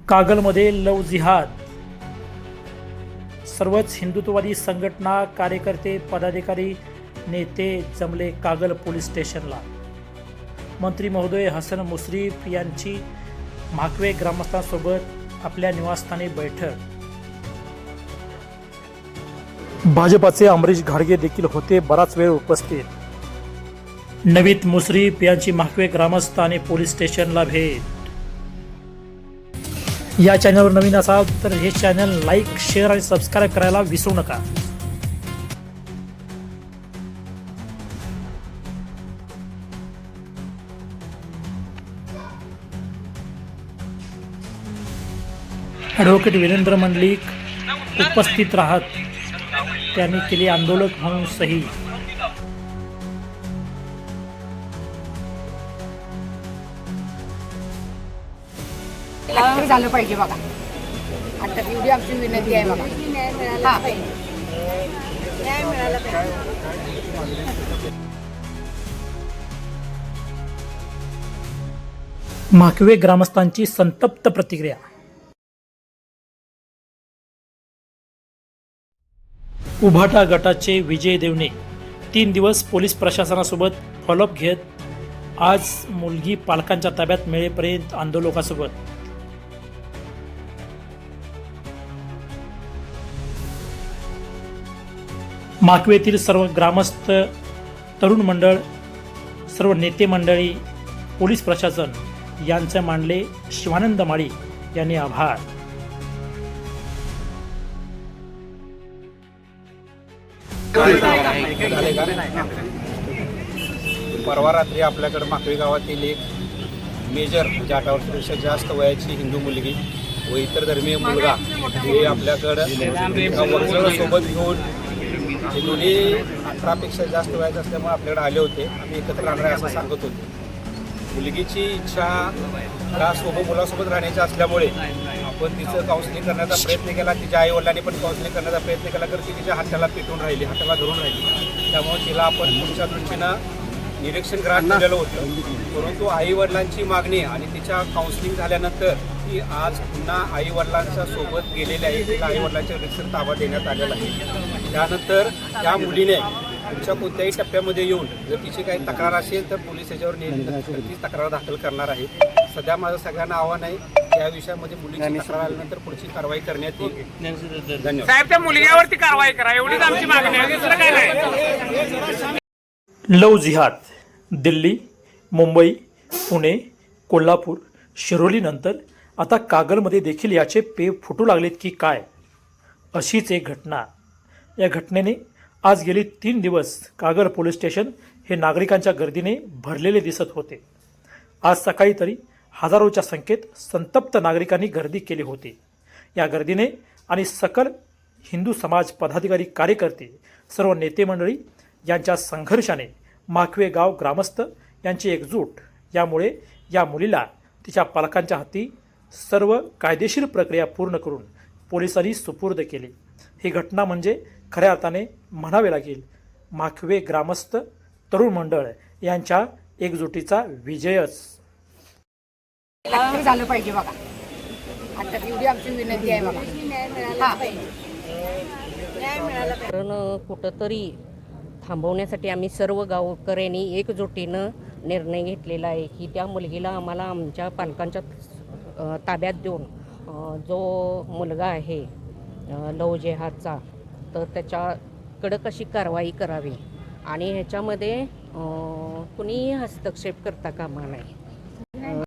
कागलमध्ये लव जिहाद। सर्वच हिंदुत्ववादी संघटना, कार्यकर्ते, पदाधिकारी, नेते जमले कागल पोलीस स्टेशनला। मंत्री महोदय हसन मुश्रीफ यांची म्हाकवे ग्रामस्थांसोबत आपल्या निवासस्थानी बैठक। भाजपाचे अमरीश घाडगे देखील होते बराच वेळ उपस्थित। नवीद मुश्रीफ यांची म्हाकवे ग्रामस्थ आणि पोलीस स्टेशनला भेट। या चॅनलवर नवीन असाल तर हे चॅनल लाईक, शेअर आणि सबस्क्राईब करायला विसरू नका। ॲडव्होकेट वीरेंद्र मंडलिक उपस्थित राहत त्यांनी केली आंदोलक म्हणून सही। झालं पाहिजे बघा। आता एवढी आमची विनंती आहे बघा। न्याय मिळाला पाहिजे। म्हाकवे ग्रामस्थांची संतप्त प्रतिक्रिया। उभाटा गटाचे विजय देवणे 3 दिवस पोलीस प्रशासनासोबत फॉलोअप घेत आज मुलगी पालकांच्या ताब्यात मिळेपर्यंत आंदोलकासोबत। म्हाकवेतील सर्व ग्रामस्थ, तरुण मंडळ, सर्व नेते मंडळी, पोलीस प्रशासन यांचे मानले शिवानंद माळी यांनी आभार। परवा रात्री आपल्याकडे म्हाकवे गावातील एक मेजर म्हणजे 18 वर्षापेक्षा जास्त वयाची हिंदू मुलगी व इतर धर्मीय मुलगा हे आपल्याकडं सोबत घेऊन हे दोन्ही 18पेक्षा जास्त वयाचे असल्यामुळे आपल्याकडे आले होते। आम्ही एकत्र राहणार असं सांगत होतो। मुलगीची इच्छा मुलासोबत राहण्याची असल्यामुळे आपण तिचं काउन्सिलिंग करण्याचा प्रयत्न केला। तिच्या आईवडिलांनी पण काउन्सिलिंग करण्याचा प्रयत्न केला, तर ती तिच्या हाताला पेटून राहिली, हाताला धरून राहिली। त्यामुळे तिला आपण पुढच्या दृष्टीनं निरीक्षण ग्रहण केलेलं होतं। परंतु आईवडिलांची मागणी आणि तिच्या काउन्सिलिंग झाल्यानंतर ती आज पुन्हा आईवडिलांच्या सोबत गेलेली आहे। तिला आईवडिलांच्या निरीक्षण ताबा देण्यात आलेला आहे। त्यानंतर त्या मुलीने पुढच्या कोणत्याही टप्प्यामध्ये येऊन जर तिची काही तक्रार असेल तर पोलीस याच्यावर ती तक्रार दाखल करणार आहे। सध्या माझं सगळ्यांना आव्हान आहे या विषयामध्ये मुलीची तक्रार आल्यानंतर पुढची कारवाई करण्यात येईल। धन्यवाद साहेब, त्या मुलग्यावरती कारवाई करा एवढीच आमची मागणी आहे, दुसरं काय नाही। लव जिहाद दिल्ली, मुंबई, पुणे, कोल्हापूर, शिरोलीनंतर आता कागलमध्ये देखील याचे पेव फुटू लागलेत की काय, अशीच एक घटना। या घटनेने आज गेली 3 दिवस कागल पोलीस स्टेशन हे नागरिकांच्या गर्दीने भरलेले दिसत होते। आज सकाळी तरी हजारोच्या संख्येत संतप्त नागरिकांनी गर्दी केली होती। या गर्दीने आणि सकल हिंदू समाज, पदाधिकारी, कार्यकर्ते, सर्व नेते मंडळी यांच्या संघर्षाने म्हाकवे गाव ग्रामस्थ यांची एकजूट, यामुळे या मुलीला तिच्या पालकांच्या हाती सर्व कायदेशीर प्रक्रिया पूर्ण करून पोलिसांनी सुपूर्द केली। ही घटना म्हणजे खऱ्या अर्थाने म्हणावे लागेल म्हाकवे ग्रामस्थ, तरुण मंडळ यांच्या एकजुटीचा विजयच। झालं पाहिजे बघा। आता एवढी आमची विनंती आहे बघा। न्याय मिळाला पाहिजे। कारण कुठंतरी थांबवण्यासाठी आम्ही सर्व गावकऱ्यांनी एकजुटीनं निर्णय घेतलेला आहे की त्या मुलगीला आम्हाला आमच्या पालकांच्या ताब्यात देऊन जो मुलगा आहे लव जिहादचा, तर त्याच्याकडं कशी कारवाई करावी आणि ह्याच्यामध्ये कुणीही हस्तक्षेप करता कामा नये।